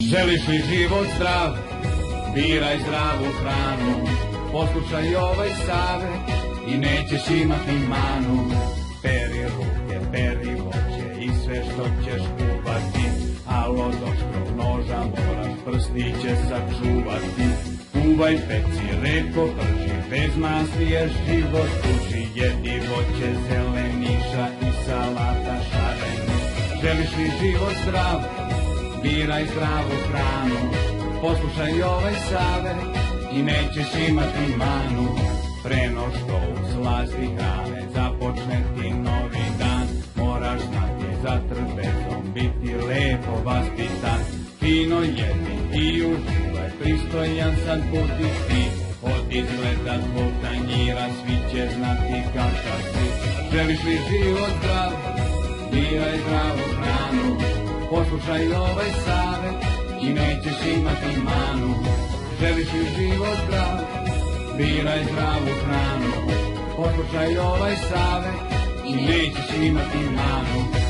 Želiš li život zdrav, biraj zdravu hranu, poslušaj ovaj savet i nećeš imati manu. Peri ruke, peri voće i sve što ćeš kuvati, al od oštrog noža moraš prstiće sačuvati. Kuvaj, peci, retko prži, bez masti je život duži, jedi voće, zeleniša i salata šarenu. Želiš li život zdrav, biraj zdravu hranu, poslušaj ovaj savet i nećeš imati manu. Pre no što u slasti hrane započne ti novi dan, moraš znati za trpezom, biti lepo vaspitan. Fino jedi i uživaj, pristojan sad budi ti, od izgleda tvog tanjira svi će znati kakav si. Želiš li život zdrav, biraj zdravu hranu, poslušaj ovaj savet i nećeš imati manu. Želiš li život zdrav, biraj zdravu hranu, poslušaj ovaj savet i nećeš imati manu.